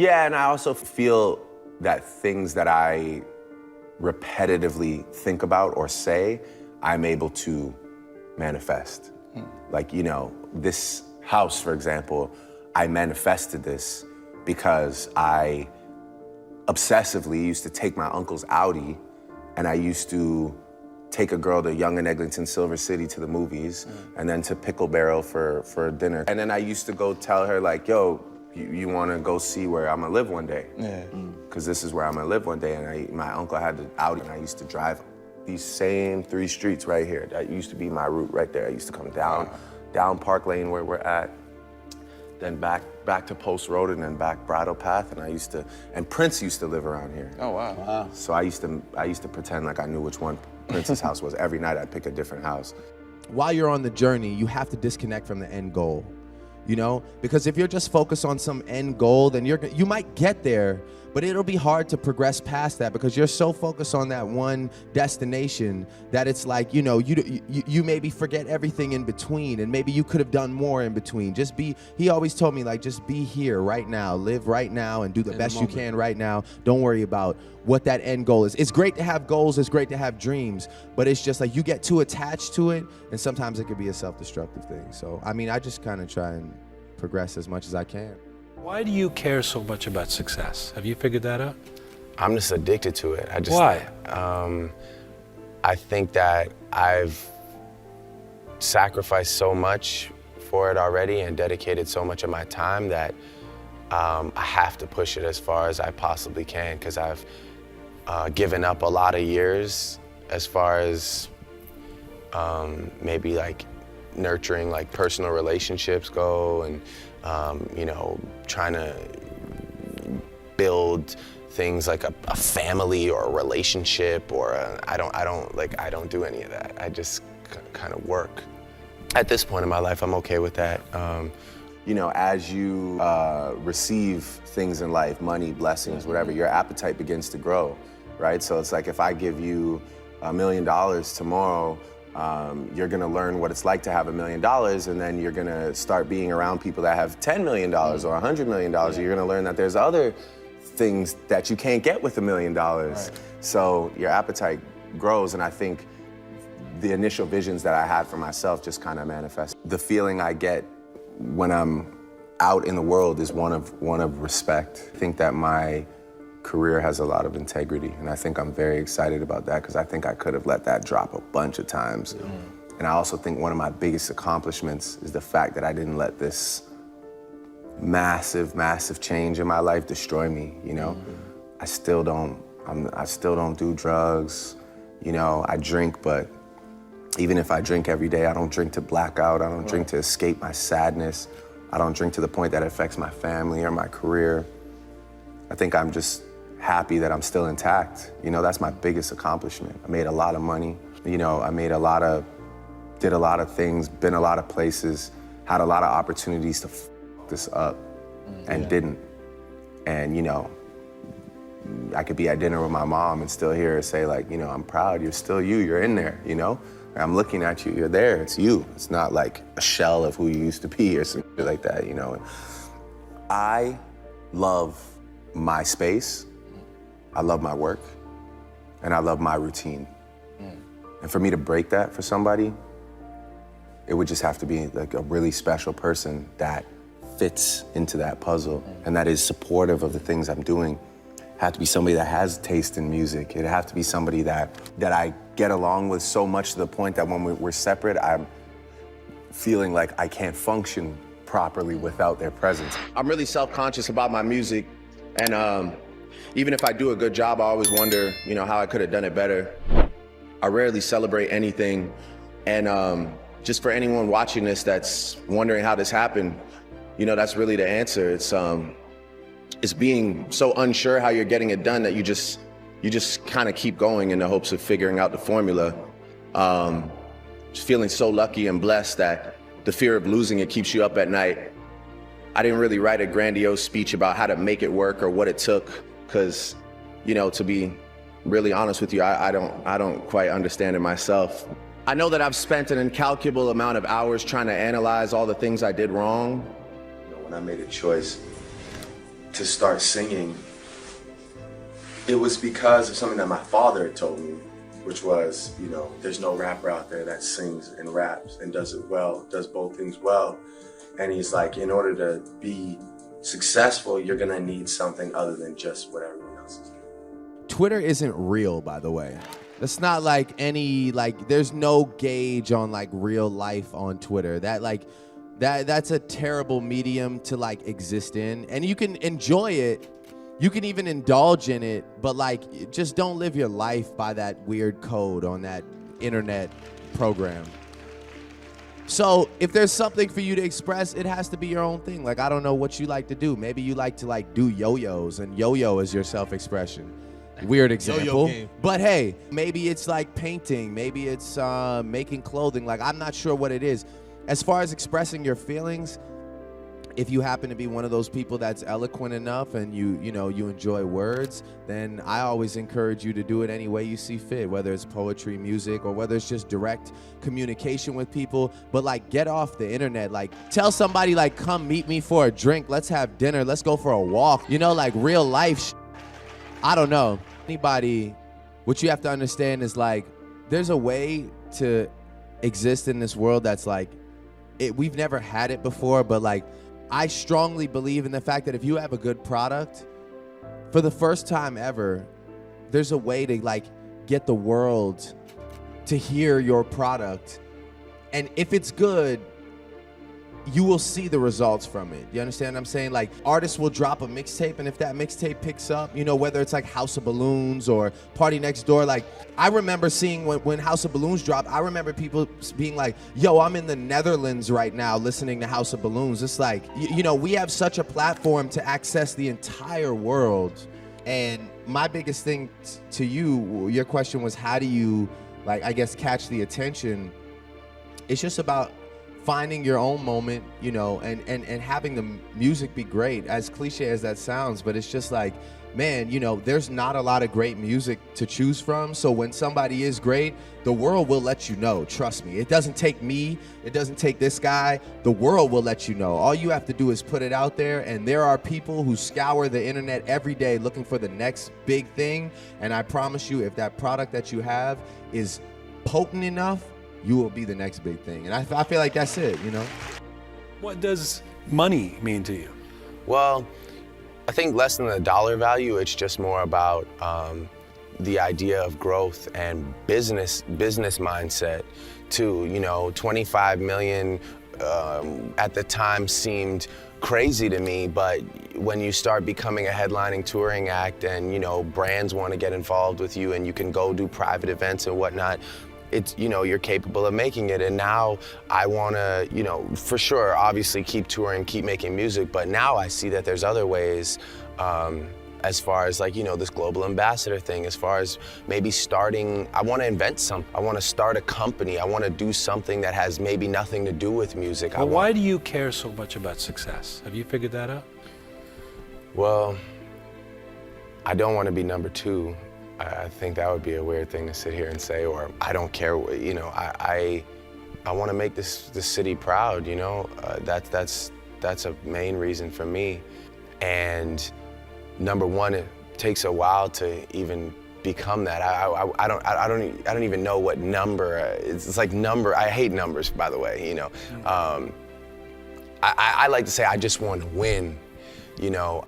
Yeah, and I also feel that things that I repetitively think about or say, I'm able to manifest. Like, you know, this house, for example, I manifested this because I obsessively used to take my uncle's Audi, and I used to take a girl to Young and Eglinton, Silver City to the movies, and then to Pickle Barrel for dinner. And then I used to go tell her like, yo, you wanna go see where I'm gonna live one day? Yeah. Because this is where I'm gonna live one day. And my uncle had the Audi, and I used to drive these same 3 streets right here. That used to be my route right there. I used to come down Park Lane where we're at, then back to Post Road, and then back Bridle Path. And Prince used to live around here. Oh, wow. So I used to pretend like I knew which one Prince's house was. Every night I'd pick a different house. While you're on the journey, you have to disconnect from the end goal, you know? Because if you're just focused on some end goal, then you might get there, but it'll be hard to progress past that because you're so focused on that one destination that it's like, you know, you maybe forget everything in between, and maybe you could have done more in between. He always told me, like, just be here right now, live right now, and do the best you can right now. Don't worry about what that end goal is. It's great to have goals, it's great to have dreams, but it's just like you get too attached to it, and sometimes it could be a self-destructive thing. So, I mean, I just kind of try and progress as much as I can. Why do you care so much about success? Have you figured that out? I'm just addicted to it. Why? I think that I've sacrificed so much for it already and dedicated so much of my time that I have to push it as far as I possibly can, because I've given up a lot of years as far as maybe like nurturing like personal relationships go, and you know, trying to build things like a family or a relationship, or I don't do any of that. I just kind of work. At this point in my life, I'm okay with that. You know, as you receive things in life, money, blessings, whatever, your appetite begins to grow, right? So it's like if I give you $1 million tomorrow, you're gonna learn what it's like to have $1 million, and then you're gonna start being around people that have $10 million or $100 million. Yeah. You're gonna learn that there's other things that you can't get with $1 million. Right. So your appetite grows, and I think the initial visions that I had for myself just kind of manifest. The feeling I get when I'm out in the world is one of respect. I think that my career has a lot of integrity, and I think I'm very excited about that, because I think I could have let that drop a bunch of times. And I also think one of my biggest accomplishments is the fact that I didn't let this massive change in my life destroy me, you know? I still don't do drugs, you know, I drink, but even if I drink every day, I don't drink to black out, I don't drink to escape my sadness, I don't drink to the point that it affects my family or my career. I think I'm just happy that I'm still intact. You know, that's my biggest accomplishment. I made a lot of money. You know, did a lot of things, been a lot of places, had a lot of opportunities to f this up and didn't. And, you know, I could be at dinner with my mom and still hear her say, like, you know, I'm proud, you're still you, you're in there, you know? I'm looking at you, you're there, it's you. It's not like a shell of who you used to be or something like that, you know? I love my space, I love my work, and I love my routine. And for me to break that for somebody, it would just have to be like a really special person that fits into that puzzle and that is supportive of the things I'm doing. It have to be somebody that has taste in music. It'd have to be somebody that I get along with so much to the point that when we're separate, I'm feeling like I can't function properly without their presence. I'm really self-conscious about my music, and even if I do a good job, I always wonder, you know, how I could have done it better. I rarely celebrate anything, and just for anyone watching this that's wondering how this happened, you know, that's really the answer. It's being so unsure how you're getting it done that you just kind of keep going in the hopes of figuring out the formula. Just feeling so lucky and blessed that the fear of losing it keeps you up at night. I didn't really write a grandiose speech about how to make it work or what it took, because, you know, to be really honest with you, I don't quite understand it myself. I know that I've spent an incalculable amount of hours trying to analyze all the things I did wrong. You know, when I made a choice to start singing, it was because of something that my father had told me, which was, you know, there's no rapper out there that sings and raps and does it well, does both things well. And he's like, in order to be successful, you're gonna need something other than just what everyone else is doing. Twitter isn't real, by the way. It's not like there's no gauge on like real life on Twitter. That's a terrible medium to like exist in. And you can enjoy it. You can even indulge in it, but like, just don't live your life by that weird code on that internet program. So if there's something for you to express, it has to be your own thing. Like, I don't know what you like to do. Maybe you like to like do yo-yos, and yo-yo is your self-expression. Weird example. Yo-yo game. But hey, maybe it's like painting. Maybe it's making clothing. Like, I'm not sure what it is. As far as expressing your feelings, if you happen to be one of those people that's eloquent enough and you enjoy words, then I always encourage you to do it any way you see fit, whether it's poetry, music, or whether it's just direct communication with people. But like, get off the internet. Like, tell somebody like, come meet me for a drink. Let's have dinner. Let's go for a walk. You know, like real life. I don't know. Anybody, what you have to understand is like, there's a way to exist in this world that's like, we've never had it before, but like, I strongly believe in the fact that if you have a good product, for the first time ever, there's a way to like get the world to hear your product. And if it's good, you will see the results from it. You understand what I'm saying? Like, artists will drop a mixtape, and if that mixtape picks up, you know, whether it's like House of Balloons or Party Next Door, like, I remember seeing when House of Balloons dropped, I remember people being like, yo, I'm in the Netherlands right now listening to House of Balloons. It's like, you know, we have such a platform to access the entire world. And my biggest thing to you, your question was, how do you, like, I guess, catch the attention? It's just about finding your own moment, you know, and having the music be great, as cliche as that sounds. But it's just like, man, you know, there's not a lot of great music to choose from. So when somebody is great, the world will let you know. Trust me. It doesn't take me. It doesn't take this guy. The world will let you know. All you have to do is put it out there. And there are people who scour the internet every day looking for the next big thing. And I promise you, if that product that you have is potent enough, you will be the next big thing. And I feel like that's it, you know? What does money mean to you? Well, I think less than the dollar value, it's just more about the idea of growth and business mindset too. You know, 25 million at the time seemed crazy to me, but when you start becoming a headlining touring act and, you know, brands want to get involved with you and you can go do private events and whatnot, it's, you know, you're capable of making it. And now I want to, you know, for sure, obviously keep touring, keep making music, but now I see that there's other ways, as far as like, you know, this global ambassador thing, as far as maybe starting, I want to invent something. I want to start a company. I want to do something that has maybe nothing to do with music. Well, why do you care so much about success? Have you figured that out? Well, I don't want to be number two. I think that would be a weird thing to sit here and say, or I don't care, you know, I want to make this city proud, you know, that's a main reason for me. And number one, it takes a while to even become that. I don't even know what number, it's like number, I hate numbers, by the way, you know. I like to say I just want to win, you know.